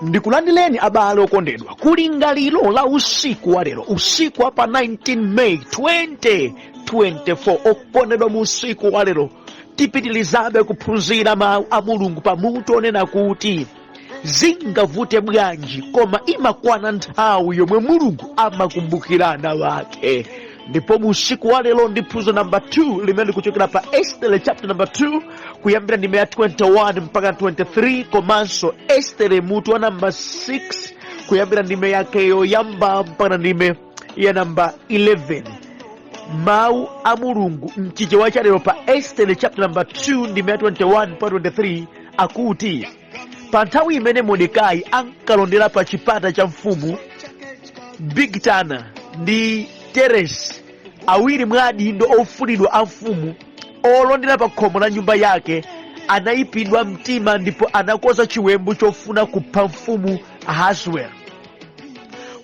Ndikulandileni abale okondedwa kulingaliro la usiku wa lero, usiku wa pa 19 May 2024. Okondedwa mu usiku wa lero tipitilizabe kuphunzira mawu a Mulungu pamutu onena kuti zingavute bwanji koma imakwana nthawi yomwe Mulungu amakumbukira ana wake. Ndipo mu usiku wa lero ndi phunziro number 2 limene kuchokera pa Esther chapter number 2 kuyambira ndime ya 21 mpaka 23, komanso Esther mutu wa number 6 kuyambira ndime yake yoyamba mpaka ndime ya number 11. Mawu a Mulungu mchichewa cha lero pa Esther chapter number 2 ndime ya 21 mpaka 23 akuti, pa nthawi imene Mordekai ankalondera pa chipata cha mfumu, Bigitana ndi Teresi, awiri mwa adindo ofulidwa a mfumu olondera pa khomo la nyumba yake, anayipidwa mtima ndipo anakonza chiwembu chofuna kupha mfumu Ahasuero.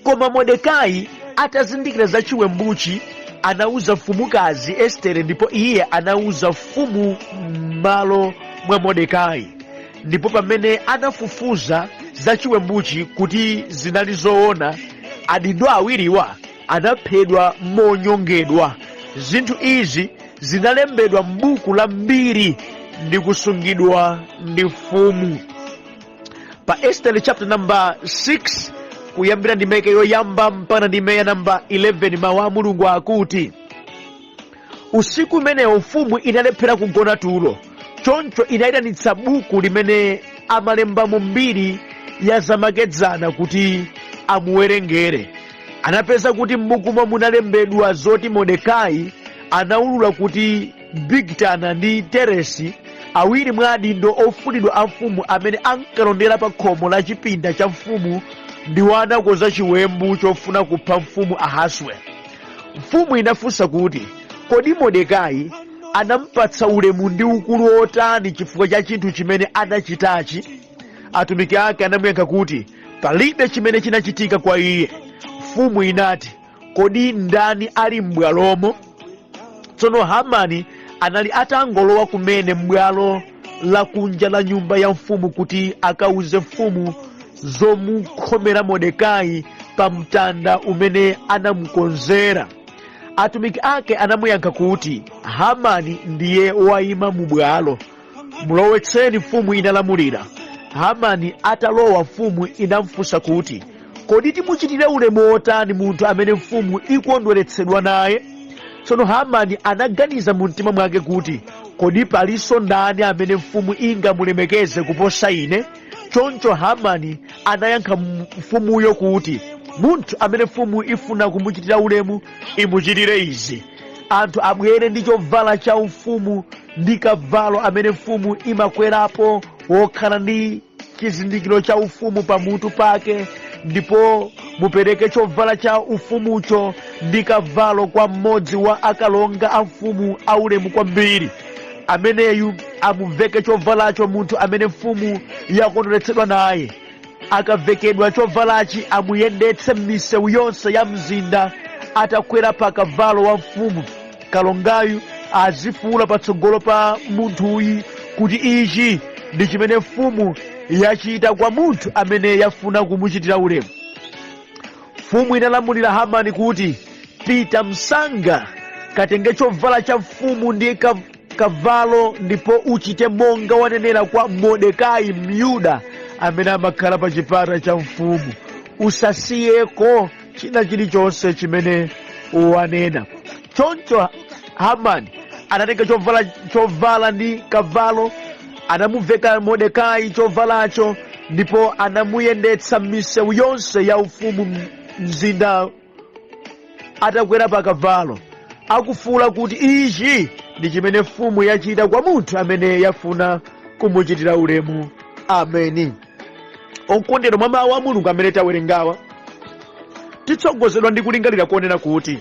Koma Mordekai atazindikira za chiwembuchi, anauza mfumukazi Estere, ndipo iye anauza mfumu m'malo mwa Mordekai. Ndipo pamene anafufuza za chiwembuchi kuti zinali zoona, adindo awiriwa anaphedwa monyongedwa. Zinthu izi zinalembedwa m'buku la mbiri ndi kusungidwa ndi mfumu. Pa Esther chapter number 6 kuyambira ndime yoyamba mpaka ndime ya number 11, mawu a Mulungu akuti, usiku umenewo mfumu inalephera kugona tulo. Choncho inayitanitsa buku limene amalembamo mbiri ya zamakedzana kuti amuwerengere. Anapeza kuti m'bukumo munalembedwa zoti Mordekai anaulula kuti Bigitana ndi Teresi, awiri mwa adindo ofulidwa a mfumu amene ankalondera pa khomo la chipinda cha mfumu, ndiwo anakonza chiwembu chofuna kupha mfumu Ahasuero. Mfumu inafunsa kuti, kodi Mordekai anampatsa ulemu ndi ukulu otani chifukwa cha chinthu chimene anachitachi? Atumiki ake anamuyankha kuti palibe chimene chinachitika kwa iye. Mfumu inati, kodi ndani ali m'bwalomo? Tsono Hamani anali atangolowa kumene m'bwalo lakunja la nyumba ya mfumu kuti akauze mfumu zomukhomera Mordekai pa mtanda umene anamukonzera. Atumiki ake anamuyankha kuti Hamani ndiye wayima mu bwalo, mulowetseni. Mfumu inalamulira. Hamani atalowa, mfumu inamfunsa kuti, kodi timuchitire ulemu otani munthu amene mfumu ikondweretsedwa naye? Tsono Hamani anaganiza mu mtima mwake kuti, kodi palinso ndani amene mfumu ingamulemekeze kuposa ine? Choncho Hamani anayankha mfumuyo kuti, munthu amene mfumu ifuna kumuchitira ulemu imuchitire izi: anthu abwere ndi chovala cha ufumu ndi kavalo amene mfumu imakwerapo, wokhala ndi chizindikiro cha ufumu pamutu pake, ndipo mupereke chovala cha ufumucho ndi kavalo kwa mmodzi wa akalonga a mfumu aulemu kwambiri. Ameneyu amuveke chovalacho munthu amene mfumu yakondweretsedwa naye. Akavekedwa chovalachi amuyendetse m'misewu yonse ya mzinda atakwera pa kavalo wa mfumu. Kalongayu azifuwula patsogolo pa munthuyi kuti ichi ndi chimene mfumu yachita kwa munthu amene yafuna kumuchitira ulemu. Mfumu inalamulira Hamani kuti, pita msanga, katenge chovala cha mfumu ndi kavalo, ndipo uchite monga wanenera kwa Mordekai Myuda amene amakhala pa chipata cha mfumu. Usasiyeko china chilichonse chimene wanena. Choncho Hamani anatenga chovala ndi kavalo, anamuveka Mordekai chovalacho, ndipo anamuyendetsa m'misewu yonse ya ufumu mzinda atakwera pa kavalo, akufuwula kuti ichi ndi chimene mfumu yachita kwa munthu amene yafuna kumuchitira ulemu. Ameni. Okondedwa, mwa mawu a Mulungu amene tawerengawa, titsogozedwa ndi kulingalira kuonera kuti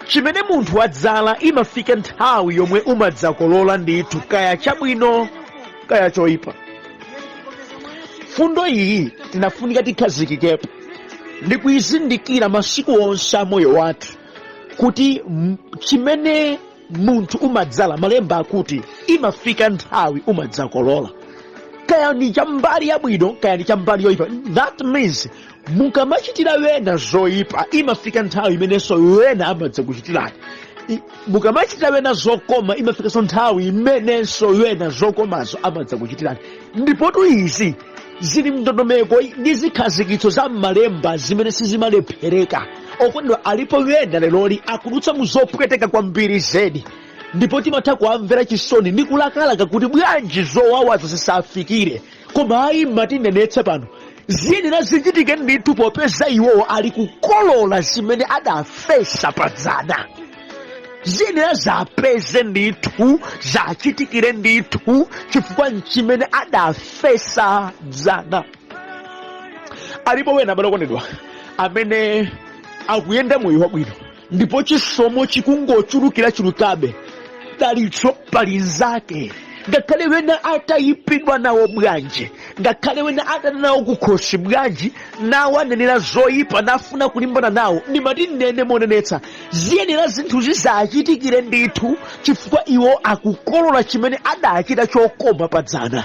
chimene munthu wadzala imafika nthawi yomwe umadzakolola ndithu, kaya chabwino kaya choyipa. Fundo iyi tinafunika tikhazikikepo ndi kuyizindikira masiku onse a moyo wathu kuti chimene munthu umadzala, malemba akuti imafika nthawi umadzakolola. kaya ndi chambali yabwino kaya ndi chambali yoyipa. That means mukamachitira wena zoyipa imafika nthawi imenenso wena amadza kuchitirani. Mukamachitira wena zokoma imafikanso nthawi imenenso wena zokomazo amadza kuchitirani. Ndipotu izi zili mndondomeko ndi zikhazikitso za m'malemba zimene sizimalephereka. Okondedwa alipo wena leloli akudutsa mu zopweteka kwambiri zedi, ndipo timatha kuamvera chisoni ndi kulakalaka kuti bwanji zowawazo zisafikire. Koma ayi matinenetse pano ziyenera zichitike ndithu popeza iwowo ali kukolola zimene adafesa padzana. Ziyenera zapeze ndithu zachitikire ndithu chifukwa nchimene adafesa dzana. Alipo wena balokondedwa amene akuyenda moyo wabwino ndipo chisomo chikungochulukira chulukabe, dalitso pali nzake. Ngakhale wena atayipidwa nawo bwanji, ngakhale wena atana nawo kukhosi bwanji, nawo anenera zoyipa nafuna kulimbana nawo, ndimati nene monenetsa ziyenera zinthu zizachitikire ndithu chifukwa iwo akukolola chimene adachita chokoma padzana.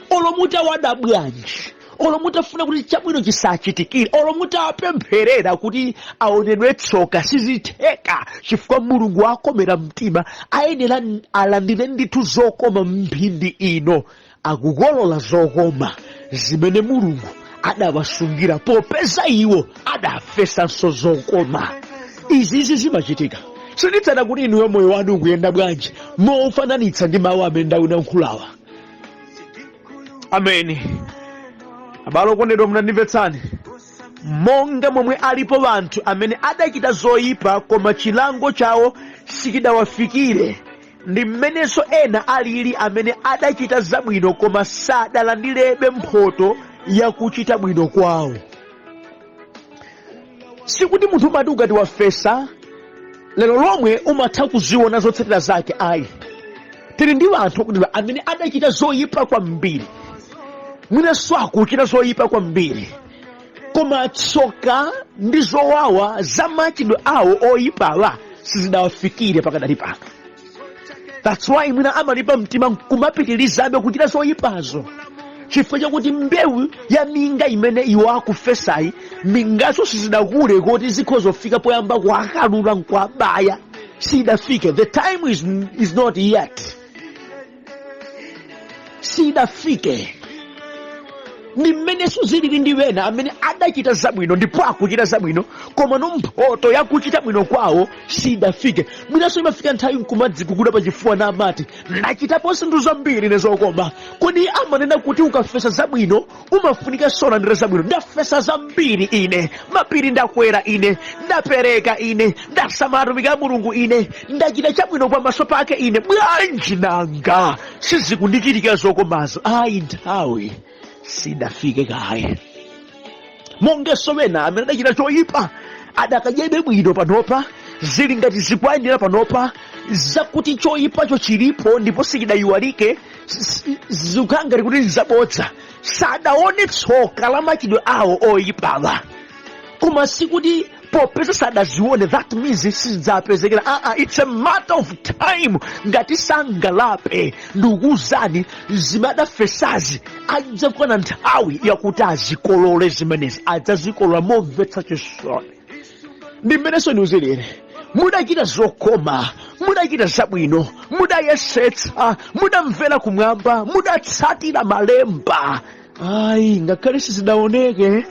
Olomuta wada bwanji, olomutafuna kuti chabwino chisachitikire, olomutapempherera kuti aonedwe tsoka sizitheka chifukwa Mulungu akomera mtima, ayenera alandire ndithu zokoma mphindi ino. Akukolola zokoma zimene Mulungu adawasungira popeza iwo adafesanso zokoma. Izi zimachitika. Sinditsana kuti inuyo moyo wanu ukuyenda bwanji mofananitsa ndi mawu amene ndawulankhulawa. Ameni. Abale okondedwa munandimvetsani. Monga momwe alipo anthu amene adachita zoyipa koma chilango chawo sichidawafikire, ndi mmenenso ena alili amene adachita zabwino koma sadalandirebe mphoto yakuchita bwino kwawo. Sikuti munthu umati ukati wafesa lero lomwe umatha kuziona zotsatira zake. Ayi, tili ndi anthu okondedwa amene adachita zoyipa kwambiri, mwinanso akuchita zoyipa kwambiri, koma tsoka ndi zowawa za machitidwe awo oyipawa sizidawafikire pakadali pano. That's why mwina amalipa mtima kumapitirizabe kuchita zoyipazo, chifukwa chakuti mbewu ya minga imene iwo akufesayi, mingazo sizidakule kuti zikhozofika poyamba kuakalula nkwabaya, sidafike. The time is not yet. Sidafike. Ni mmenenso zilili ndi wena amene adachita zabwino ndipo akuchita zabwino koma mphoto yakuchita bwino kwawo sidafike. Mwinanso imafika nthawi nkumadzikukuda pachifuwa na amati ndachitapo zinthu zambiri nezokoma. Kodi amanena kuti ukafesa zabwino umafunika solandira zabwino. Ndafesa zambiri ine, mapiri ndakwera ine, ndapereka ine, ndasamatumika Mulungu ine, ndachita chabwino pamaso pake ine, bwanji nanga sizikundichitikira zokomazo. Ayi nthawi sidafike kaye. Mongenso wena amene adachita choyipa adakadyebe bwino panopa, zili ngati zikuyendera panopa zakuti choyipacho chilipo ndipo sichidayiwalike, zikangati kuti nzabodza, sadaone tsoka la machitidwe awo oyipawa. Koma sikuti popeza sadazione that means sizidzapezekera. It's a matter of time. Ngati sangalape ndikuwuzani zimadafesazi adzakwana nthawi yakuti azikolole zimenezi, adzazikolola momvetsa chisoni. Ndi mmenenso niuzilire mudachita zokoma, mudachita zabwino, mudayesetsa, mudamvera kumwamba, mudatsatira malemba. Ayi ngakhale sizidaoneke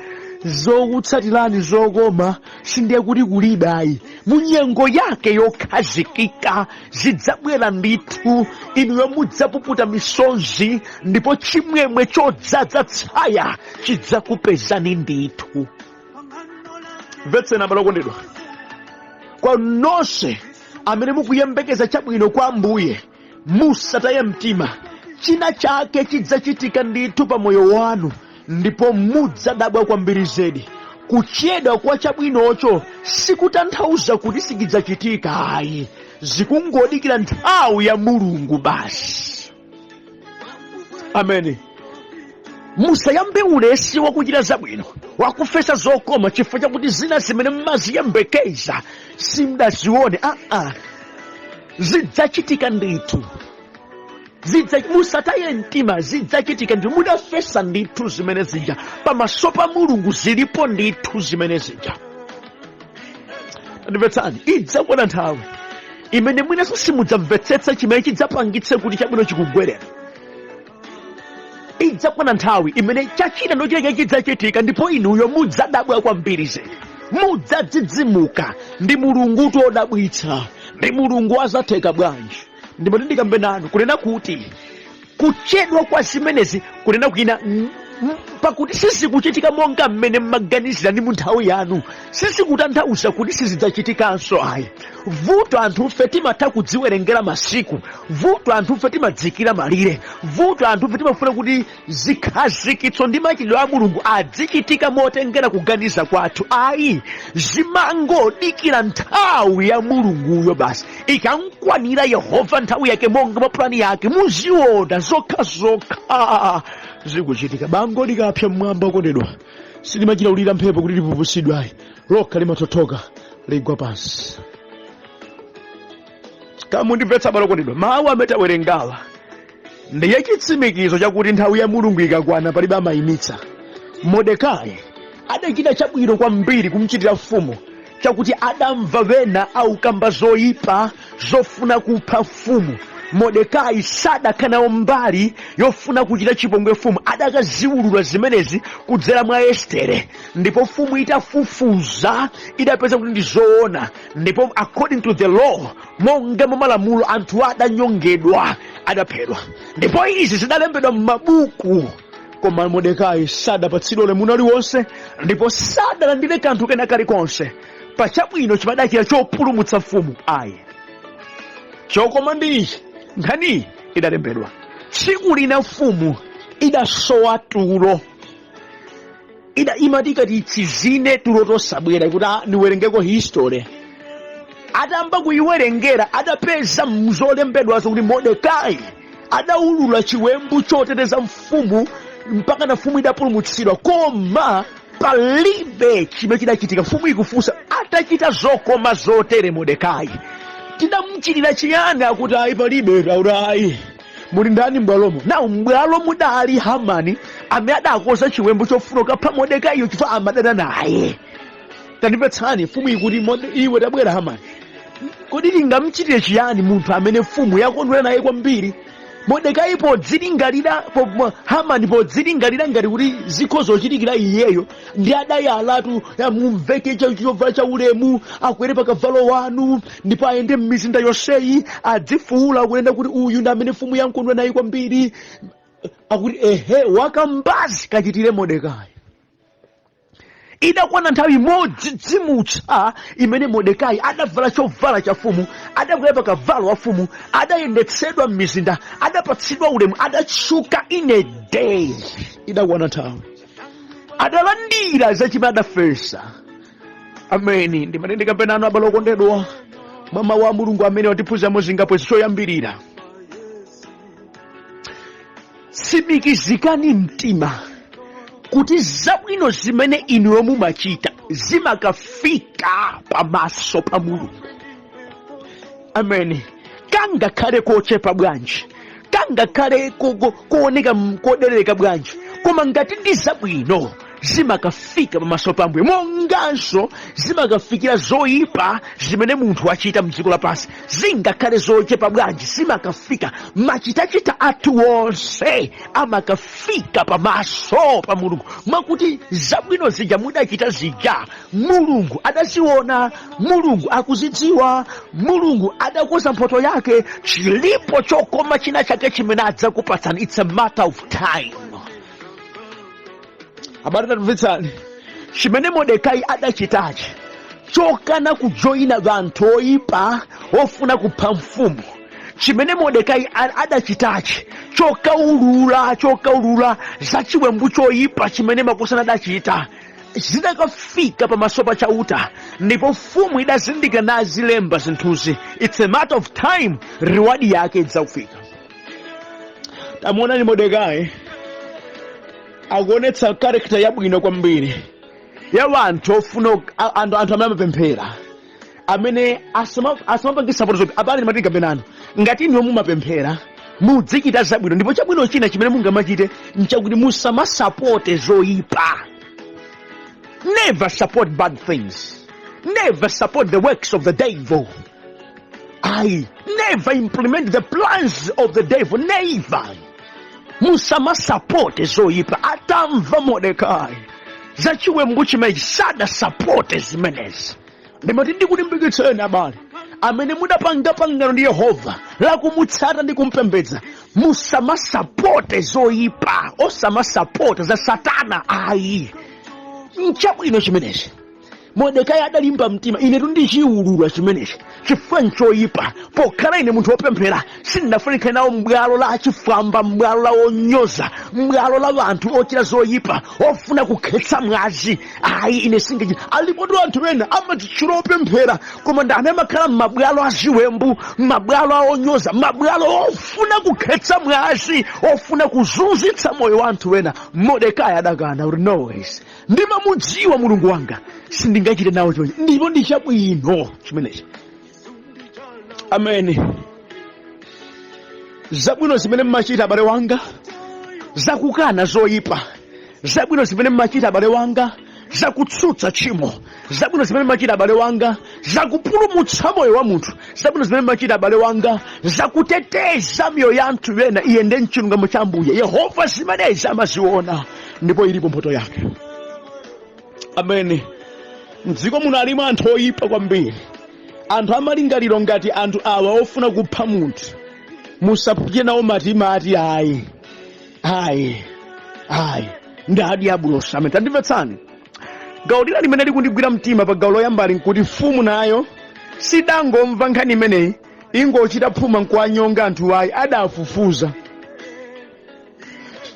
zokutsatirani zokoma, sindiye kuti kulibe. Ayi, munyengo yake yokhazikika zidzabwera ndithu, inuyo mudzapuputa misonzi ndipo chimwemwe chodzaza tsaya chidzakupezani ndithu. Mvetseni abale okondedwa, kwa nonse amene mukuyembekeza chabwino kwa Ambuye musataye mtima. China chake chidzachitika ndithu pa moyo wanu ndipo mudzadabwa kwambiri zedi. Kuchedwa kwa chabwinocho sikutanthauza kuti sikidzachitika. Ayi, zikungodikira nthawi ya Mulungu basi. Ameni. Musayambe ulesi wakuchita zabwino, wakufesa zokoma chifukwa chakuti zina zimene mmaziyembekeza simdazione. Zidzachitika ndithu. musataye mtima, zidzachitika ndi mudafesa ndithu zimene zija pamaso pa Mulungu, zilipo ndithu zimene zija. Ndimvetsani, idzakwana nthawi imene mwinanso simudzamvetsetsa chimene chidzapangitse kuti chabwino chikugwerera. Idzakwana nthawi imene chachina ndo chileke chidzachitika, ndipo inuyo mudzadabwa kwambiri zedi, mudzadzidzimuka. Ndi Mulungu todabwitsa, ndi Mulungu azatheka bwanji. Ndipo ndikambe nanu kunena kuti kuchedwa kwa zimenezi kunena kwina pakuti sizikuchitika monga mmene mmaganizira ndi mu nthawi yanu, sizikutanthauza kuti sizidzachitikanso ayi. Vuto anthufe timatha kudziwerengera masiku, vuto anthufe timadzikira malire, vuto anthufe timafuna kuti zikhazikitso ndi machitidwe a Mulungu adzichitika motengera kuganiza kwathu. Ayi, zimangodikira nthawi ya Mulunguyo basi. Ikankwanira Yehova nthawi yake monga mapulani yake, muziona zokhazokha zikuchitika. Bango likapsa mmwamba okondedwa, silimachitaulira mphepo kuti lipupusidwe ayi, lokha limathothoka ligwa pansi. Kamundimvetsa balo okondedwa, mawu amene tawerengawa ndiye chitsimikizo chakuti nthawi ya Mulungu ikakwana palibe amayimitsa. Mordekai adachita chabwino kwambiri kumchitira mfumu, chakuti adamva vena aukamba zoyipa zofuna kupha mfumu. Mordekai sadakanawo mbali yofuna kuchita chipongwe mfumu, adakaziwulula zimenezi kudzera mwa Estere. Ndipo mfumu itafufuza idapeza kuti ndi zoona, ndipo according to the law, monga mwa malamulo, anthu adanyongedwa, adaphedwa. Ndipo izi zidalembedwa m'mabuku, koma Mordekai sadapatsidwa ulemu uliwonse, ndipo sadalandire kanthu kena kalikonse pa chabwino chimadachira chopulumutsa mfumu. Ayi, chokoma ndi ichi, nkhani idalembedwa. Tsiku lina mfumu idasowa tulo, imati ikati chizine tulo tosabwera kuti ndiwerengeko history. Atamba kuyiwerengera adapeza mzolembedwazo kuti Mordekai adawulula chiwembu choteteza mfumu mpaka na mfumu idapulumutsidwa. Koma palibe chimene chidachitika. Mfumu ikufunsa, atachita zokoma zotere Mordekai tidamuchitira chiyani? Akuti ayi palibe. Ayi, muli ndani m'bwalomo? Nawo m'bwalo mudali Hamani amene adakonza chiwembu chofuna kupha Mordekai chifukwa amadana naye. Tandipetsani, mfumu ikuti iwe tabwera Hamani, kodi tingamuchitire chiyani munthu amene mfumu yakondwera naye kwambiri? Mordekai podzilingalira, Hamani podzilingalira ngati kuti zikho zochitikira iyeyo, ndi adayalatu mumveke chovala cha ulemu, akwere pa kavalo wanu, ndipo ayende m'mizinda yonseyi adzifuula kunena kuti uyu ndi amene mfumu yakondwera naye kwambiri. Akuti ehe, wakambazi kachitire Mordekai. Idakwana nthawi modzidzimutsa imene Mordekai adavala chovala cha mfumu, adakwera pa kavalo wa mfumu, adayendetsedwa m'mizinda, adapatsidwa ulemu, adatchuka in a day. Idakwana nthawi adalandira zachimene adafesa. Ameni. Ndimatendeka penano abale okondedwa, mwa mawu a Mulungu amene watiphunzira mozingapo choyambirira. Tsimikizikani mtima kuti zabwino zimene inuyo mumachita zimakafika pamaso pa Mulungu. Ameni. Kangakhale kochepa bwanji, kangakhale kuoneka kodereka bwanji, koma ngati ndi zabwino zimakafika pamaso pa Ambuye. Monganso zimakafikira zoyipa zimene munthu achita mdziko lapansi, zingakhale zochepa bwanji zimakafika. Machitachita athu wonse amakafika pamaso pa Mulungu, mwakuti zabwino zija mudachita zija Mulungu adaziona, Mulungu akuzidziwa, Mulungu adakonza mphotho yake. Chilipo chokoma china chake chimene adzakupatsani. It's a matter of time. Abale tamvetsani, chimene Mordekai adachitachi chokana kujoina vanthu oyipa ofuna kupha mfumu, chimene Mordekai adachitachi chokaulula za chiwembu choyipa chimene makosana adachita, zidakafika pamaso pa chauta, ndipo mfumu idazindikira nazilemba zinthuzi. It's a matter of time, reward yake idzakufika. Tamuona ni Mordekai akuonetsa karakter yabwino kwambiri ya wanthu ofuna anthu amene amapemphera, amene asamapangisa sapoto zobe. Abale ndimatika penano, ngati inu mumapemphera mudzichita zabwino. Ndipo chabwino china chimene mungamachite nchakuti musamasapote zoyipa. Never support bad things. Never support the works of the devil. I never implement the plans of the devil. Never. Musamasapote zoyipa. Atamva Mordekai zachiwembu chimenechi sadasapote zimenezi. Ndimati ndikulimbikitseni abale amene mudapanga pangano ndi Yehova la kumutsata ndi kumpembedza, musamasapote zoyipa, osamasapote za Satana. Ayi, nchabwino chimenechi. Mordekai adalimba mtima, ine tundichiulula chimenechi chifukwa nchoyipa. Pokhala ine munthu wopemphera sindinafunika nawo m'bwalo la achifwamba, m'bwalo la onyoza, m'bwalo la anthu ochita zoyipa, ofuna kukhetsa mwazi. Ayi, ine singechi. Alipo anthu ena amatitchula opemphera koma ndani amakhala m'mabwalo aziwembu, m'mabwalo a onyoza, m'mabwalo ofuna kukhetsa mwazi, ofuna kuzunzitsa moyo wa anthu ena. Mordekai adakana kuti noways, ndimamudziwa Mulungu wanga, sindingachite nawo chonchi, ndipo ndi chabwino chimenechi. Amen. Zabwino zimene mmachita abale wanga, zakukana zoyipa. Zabwino zimene mmachita abale wanga, zakutsutsa tchimo. Zabwino zimene mmachita abale wanga, zakupulumutsa moyo wa munthu. Zabwino zimene mmachita abale wanga, zakuteteza miyoyo ya anthu ena iyende mchilungamo cha Ambuye Yehova. Zimenezi amaziona ndipo ilipo mphotho yake. Amen. Mdziko muno alimo anthu oyipa kwambiri, anthu amalingaliro ngati anthu awa ofuna kupha munthu. Musapite nawo matimati. Ayi ndadi abulosa. Amen. Tandimvetsani, gawo lina limene likundigwira mtima pa gawo loyambali nkuti mfumu nayo sidangomva nkhani imeneyi ingochita phuma nkuwanyonga anthu ayi, adafufuza.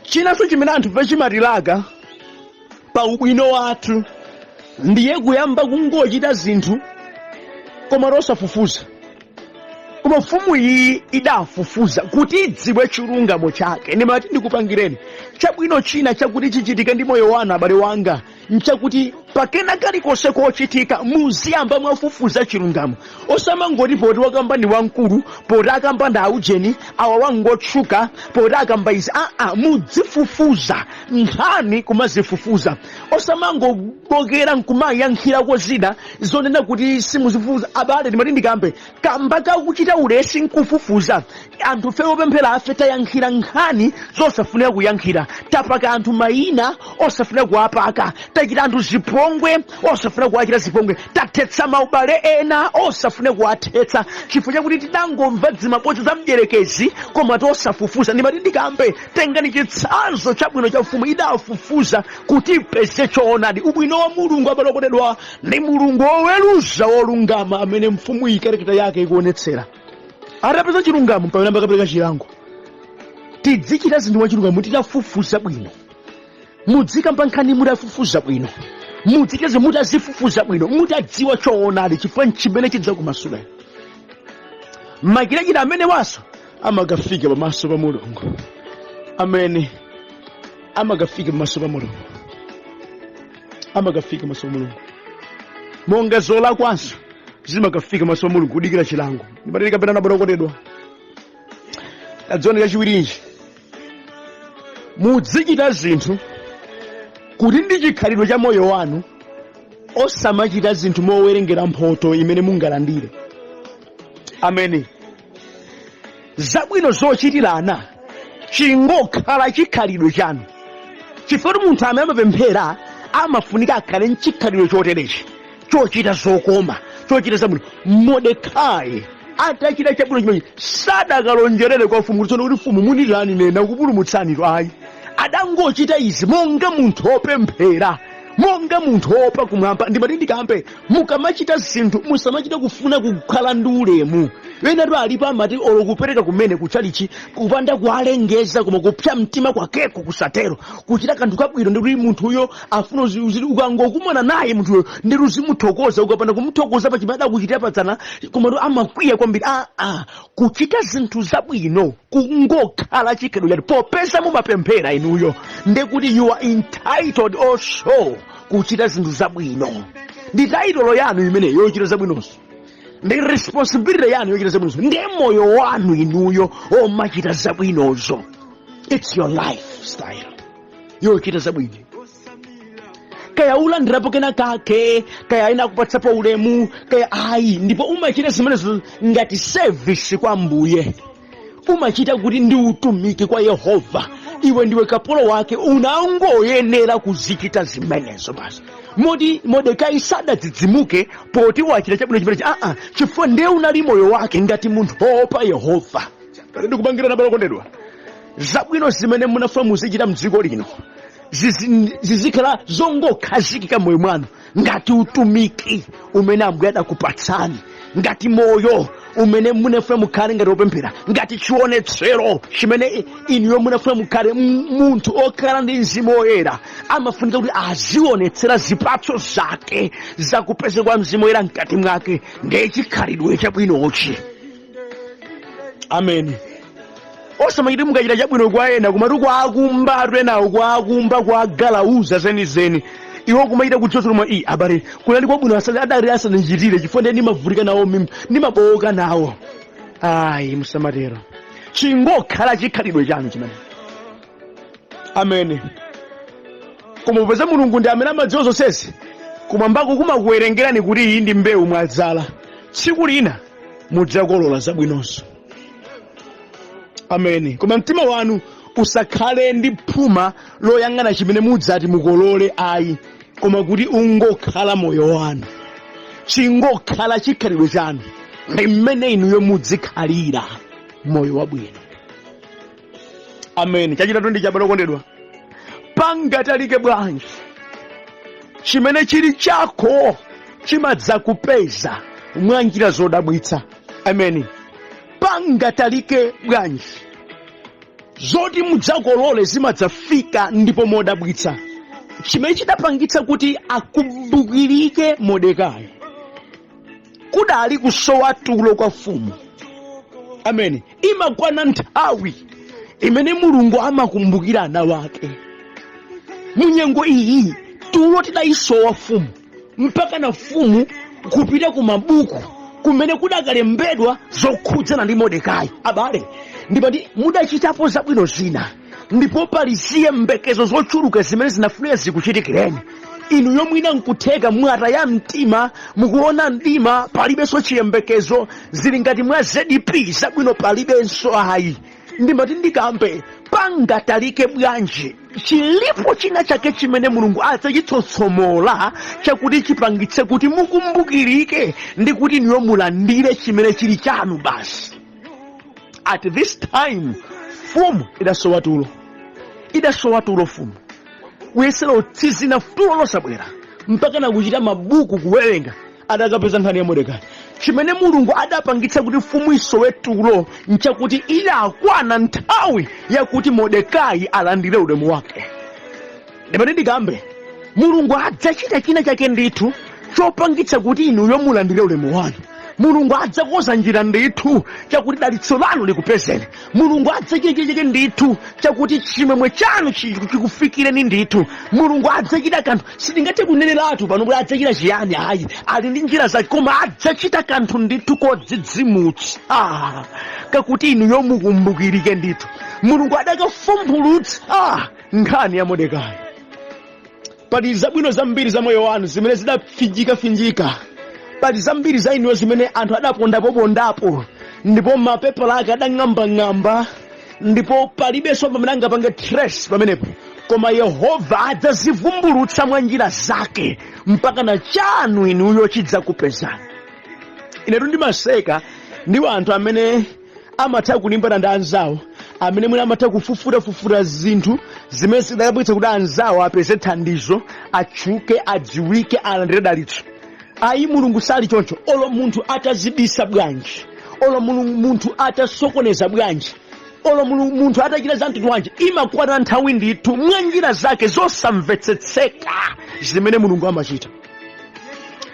Chinanso chimene anthu vechimatilaga pa ubwino wathu ndiye kuyamba kungochita zinthu koma rosafufuza. Koma mfumu iyi idafufuza kuti idziwe chilungamo chake. Ndimati ndikupangireni chabwino china chakuti chichitike ndi moyo wanu abale wanga, nchakuti pakena kalikonse kochitika muziyamba mwafufuza chilungamo. Osamangoti poti wakamba ndi wamkulu, poti akamba ndi aujeni, awa wangotchuka, poti akamba izi. Mudzifufuza nkhani kumazifufuza. Osamangobokera nkumayankhirako zina zonena kuti simuzifufuza. Abale ndimati ndikambe kamba kakuchita ulesi nkufufuza. Anthu fe opemphera afe tayankhira nkhani zosafunika kuyankhira, tapaka anthu mayina osafunika kuwapaka, tachita anthu zipongwe osafunika kuwachita zipongwe, tathetsa maubale ena osafunika kuwathetsa chifukwa chakuti tidangomva zimabodza za mdierekezi koma tosafufuza. Ndimati ndikambe tengani chitsanzo chabwino cha mfumu idafufuza kuti ipeze choonadi. Ubwino wa Mulungu abale okondedwa ndi Mulungu woweruza wolungama amene mfumu iyi karakita yake ikuonetsera. Atapeza chilungamo pamene akapereka chilango. Tidzichita zinthu mwachilungamo, tidafufuza bwino. Mudzikamba nkhani mudafufuza bwino, mudzicheze mutazifufuza bwino, mutadziwa choonadi chifukwa nchimene chidza kumasula. Makilachita amene waso amagafika pamaso pa Mulungu. Amen. Amagafika pamaso pa Mulungu. Amagafika pamaso pa Mulungu. Monga zola kwanso zimagafika pamaso pa Mulungu kudikira chilango. Ndibateka pena na borokodedwa. Tadzone kachiwirinji. Mudzichita zinthu kuti ndi chikhalidwe cha moyo wanu, osamachita zinthu mowerengera mphoto imene mungalandire. Amen. Zabwino zochitirana chingokhala chikhalidwe chanu. Chifukwa munthu amene amapemphera amafunika akhale nchikhalidwe choterechi, chochita zokoma, chochita zabwino. Mordekai atachita chabwino chimene sadakalonjerere kwa mfumu kuti mfumu munilani nena kupulumutsani. Ayi, adangochita izi monga munthu opemphera, monga munthu opa kumwamba. Ndimati ndikambe mukamachita zinthu musamachita kufuna kukhala ndi ulemu. Wenatu alipo amati olo kupereka kumene kuchalichi kupanda kualengeza koma kupsa mtima kwakeko kusatero kuchita kanthu kabwino ndi kuti munthu uyo afuna ukangokumana naye munthu uyo ndi uzimuthokoza, ukapanda kumuthokoza pa chimene akuchitira patsana koma amakwiya kwambiri. Kuchita zinthu zabwino kungokhala chikhalidwe chanu popeza mumapemphera inuyo, ndekuti you are entitled also kuchita zinthu zabwino. Ndi taitolo yanu imeneyo yochita zabwinonso. ndi responsibility yanu yochita zabwinozo, ndi moyo wanu inuyo omachita zabwinozo. It's your lifestyle yochita zabwino. Kaya ulandirapo kena kake, kaya inakupatsapo ulemu, kaya ayi, ndipo umachita zimenezo ngati service kwa Mbuye. Umachita kuti ndi utumiki kwa Yehova. Iwe ndiwe kapolo wake, unangoyenera kuzichita zimenezo basi. Mordekai sadadzidzimuke poti wachita chabwino chimenechi. Chifukwa ndiye unali moyo wake ngati munthu opa Yehova. Ndikupangira na balokondedwa. Zabwino zimene munafuna muzichita mdziko lino zizikhala zongokhazikika moyo mwanu ngati utumiki umene Ambuye adakupatsani, ngati moyo umene munafuna mukhale ngati opemphera, ngati chionetsero chimene inuyo munafuna mukhale munthu okhala ndi Mzimu Woyera. Amafunika kuti azionetsera zipatso zake zakupeza kwa Mzimu Woyera mkati mwake ndiye chikhalidwe chabwinochi. Amen. Osamachiti mukachita chabwino kwa ena kumatu kwa akumba twenawo, kwa akumba kwa galauza zenizeni, iwo kumachita kuchotoloma abale kunali kwabwino adali asanachitire chifukwa ndiye ndimavulika nawo mimi, ndimabowoka nawo. Ayi, musamatero. Chingokhala chikhalidwe chanu chimene. Amen. Koma upeza Mulungu ndi amene amadziwa zonsezi, kumwambako kumakuwerengerani kuti iyi ndi mbewu mwadzala, tsiku lina mudzakolola zabwinonso. Amen. Koma mtima wanu usakhale ndi phuma loyang'ana chimene mudzati mukolole ayi, koma kuti ungokhala moyo wanu, chingokhala chikhalidwe chanu, ndi mmene inuyo mudzikhalira moyo wabwino. Amen. Chachitatu ndi chabwino kondedwa. Pangatalike bwanji chimene chili chako chimadzakupeza mwa njira zodabwitsa. Amen. Pangatalike bwanji zoti mudzakolole zimadzafika ndipo modabwitsa. Chimene chidapangitsa kuti akumbukirike Mordekai kudali kusowa tulo kwa mfumu. Amen. Imakwana nthawi imene Mulungu amakumbukira ana wake. Munyengo iyi tulo tidayisowa mfumu, mpaka na mfumu kupita ku mabuku kumene kudakalembedwa zokhudzana ndi Mordekai. Abale, ndipati mudachitapo zabwino zina, ndipo pali ziyembekezo zochuluka zimene zinafunika zikuchitikireni. Inu yomwina nkutheka mwata ya mtima, mukuona mdima palibenso chiyembekezo, zili ngati mwa ZDP zabwino palibenso ayi. Ndimati ndikambe pangatalike bwanji chilipo china chake chimene Mulungu adzachitsotsomola chakuti chipangitse kuti mukumbukirike ndi kuti inuyo mulandire chimene chili chanu basi. At this time fumu idasowa tulo, fumu uyesera utsizina tulo losabwera mpaka nakuchita mabuku kuwerenga adakapeza nkhani ya Mordekai. Chimene Mulungu adapangitsa kuti fumu isowe tulo nchakuti idakwana nthawi yakuti Mordekai alandire ulemu wake. Ndipati ndikambe Mulungu adzachita china chake ndithu chopangitsa kuti inuyo mulandire ulemu wanu. Mulungu adzakoza njira ndithu chakuti dalitso lanu likupezeni. Mulungu adzachita chake ndithu chakuti chimwemwe chanu chikufikireni ndithu. Mulungu adzachita kanthu sitingathe kuneneratu pano kuti adzachita chiyani ayi, ali ndi njira zake, koma adzachita kanthu ndithu kodzidzimutsa kakuti inuyo mukumbukirike ndithu. Mulungu adakafumbulutsa nkhani ya Mordekai. Pali zabwino zambiri za moyo wanu zimene zidafinjika. Pali zambiri za inuyo zimene anthu adapondapo, ndipo mapepala ake adang'amba, ndipo palibenso pamene angapange trace pamenepo, koma Yehova adzazivumbulutsa mwa njira zake mpaka na chanu inuyo chidzakupezani. Inetu ndimaseka ndi anthu amene amatha kulimbana ndi anzawo, amene mwina amatha kufufuta zinthu zimene zidabwitsa kuti anzawo apeze thandizo, atchuke, adziwike, alandire dalitso. Ayi, Mulungu sali choncho. Olo munthu atazibisa bwanji, olo munthu atasokoneza bwanji, olo munthu atachita zanthu bwanji, imakwana nthawi ndithu mwa njira zake zosamvetsetseka zimene Mulungu amachita.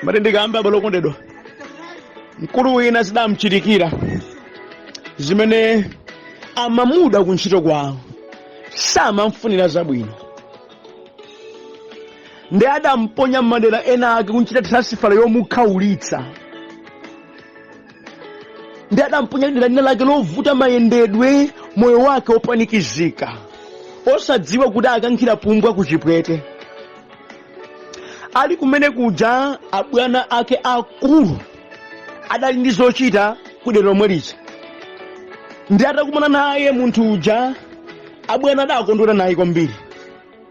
Mati ndikambe abalokondedwa, mkulu wina zidamchitikira zimene amamuda kuntchito kwawo, samamfunira zabwino, ndi adamponya m'madera ena ake kunchita transfer yomukhaulitsa. ndi adamponya lina lake lovuta mayendedwe, moyo wake opanikizika, osadziwa kuti akankhira pumbwa kuchipwete. Ali kumene kuja abwana ake akulu adali ndi zochita kudera lomwe lija. Ndi atakumana naye munthu uja, abwana adakondwera naye kwambiri,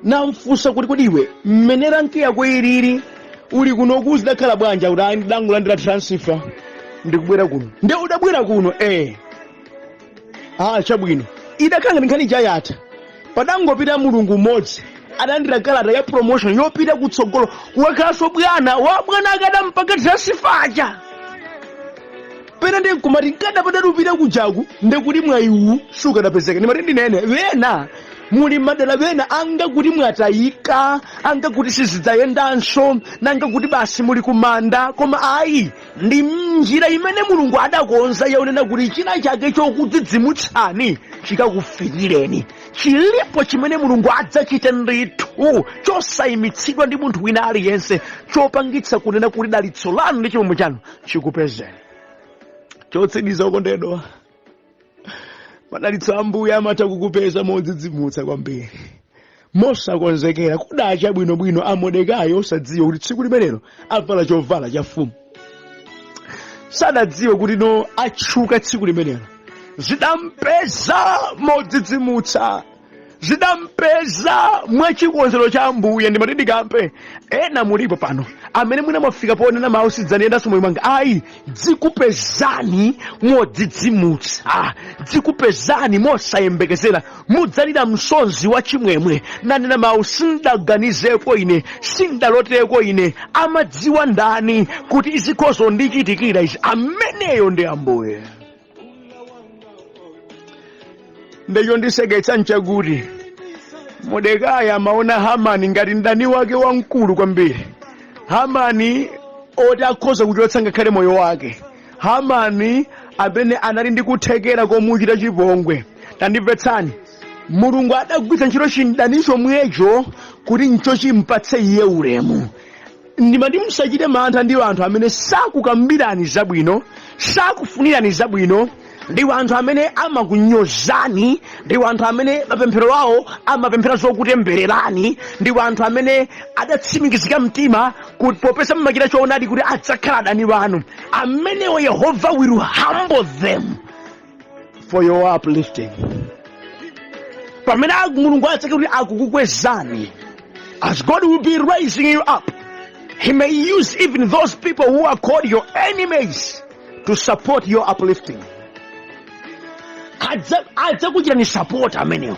namfunsa kuti kodi iwe mmene ranki yako ilili uli kuno kuzidakhala bwanja? Kuti ndangolandira transfer ndikubwera kuno. Ndi udabwera kuno? Chabwino. Idakhala nkhani chayatha, padangopita mulungu mmodzi adandira kalata ya promotion yopita kutsogolo, wakhaso bwana akadampaka transfer. Pena ndi kumati kadapata upita kujaku ndekuti mwayiwu sukadapezeka. Ndimati ndinene wena muli madera wena anga kuti mwatayika, anga kuti sizidzayendanso, nanga kuti basi muli kumanda. Koma ayi, ndi njira imene mulungu adakonza yaunena kuti china chake chokudzidzimutsani chikakufikireni. Chilipo chimene mulungu adzachite ndithu chosayimitsidwa ndi munthu wina aliyense, chopangitsa kunena kuti dalitso lanu ndi chilombo chanu chikupezeni. Chotsiriza okondedwa, madalitso ambuye amatha kukupeza modzidzimutsa kwambiri, mosakonzekera. Kudacha bwinobwino a Mordekai osadziwa kuti tsiku limenelo avala chovala cha mfumu. Sadadziwe kuti no atchuka tsiku limenelo. Zidampeza modzidzimutsa, zidampeza mwachikonzero cha ambuye. Ndimati ndikampe ena mulipo pano amene mwina mwafika ponena mawu sidzaniyendanso moyo mwanga. Ayi, dzikupezani modzidzimutsa, dzikupezani mosayembekezera, mudzalira msonzi wa chimwemwe. Nanena mawu sindaganizeko ine, sindaloteko ine, amadziwa ndani kuti izikhozo ndichitikira izi? Ameneyo ndi ambuye. Ndiyo ndiseketsa nchakuti Mordekai amaona Hamani ngati mdani wake wamkulu kwambiri. Hamani oti akhoza kuchotsa ngakhale moyo wake. Hamani amene anali ndi kuthekera komuchita chipongwe. Tandimvetsani, mulungu adagwiritsa ntchito chidanicho mwecho kuti ncho chimpatse iye ulemu. Ndimati musachite mantha ndi anthu amene sakukambirani zabwino, sakufunirani zabwino, ndi anthu amene amakunyozani, ndi anthu amene mapemphero awo amapemphera zokutembererani, ndi anthu amene adatsimikizika mtima kuti popeza mmachita choonadi kuti adzakhala adani wanu. Amenewo Yehova will humble them for your uplifting. Pamene mulungu adzake kuti akukukwezani, as God will be raising you up, He may use even those people who are called your enemies to support your uplifting. Adza kuchitani support amenewo.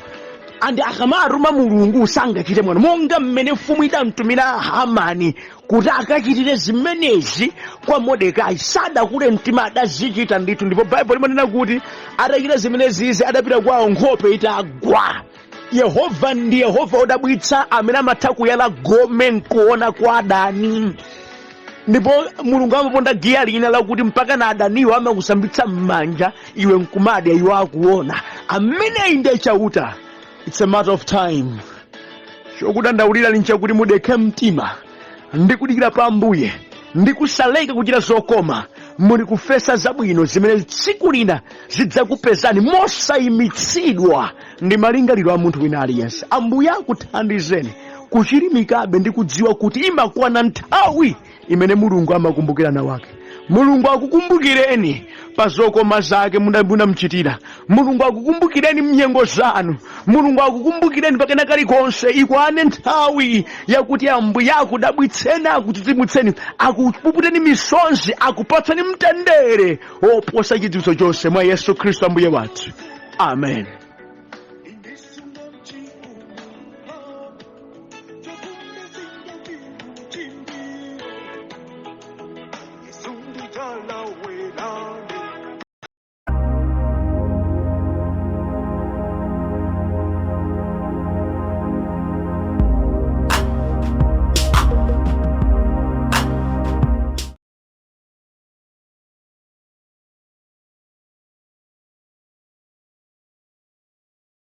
And akamaruma mulungu sangachite mwana, monga mmene mfumu idamtumira Hamani kuti akachitire zimenezi kwa Mordekai. Sadakule mtima, adazichita ndithu. Ndipo Bible limanena kuti adachita zimenezi adapita kwawo nkhope itagwa. Yehova ndi Yehova odabwitsa amene amatha kuyala gome nkuona kwa adani. Ndipo mulungu amaponda giya lina lakuti mpaka na adaniwo amakusambitsa m'manja iwe nkumadya iwo akuona. Amene inde chauta. It's a matter of time. Chokudandaulira nchakuti mudekhe mtima ndikudikira pa ambuye, ndikusaleka kuchita zokoma, muli kufesa zabwino zimene tsiku lina zidzakupezani mosayimitsidwa ndi malingaliro a munthu wina aliyense. Ambuye akuthandizeni kuchilimikabe ndi kudziwa kuti imakwana nthawi imene mulungu amakumbukirana wake. Mulungu akukumbukireni pa zokoma zake munamchitira. Mulungu akukumbukireni mnyengo zanu. Mulungu akukumbukireni pakena kalikonse. Ikwane nthawi yakuti ambuye akudabwitseni, akudzidzimutseni, akupuputeni misonzi, akupatsani mtendere oposa chidziwitso chonse mwa Yesu Khristu ambuye wathu. Amen.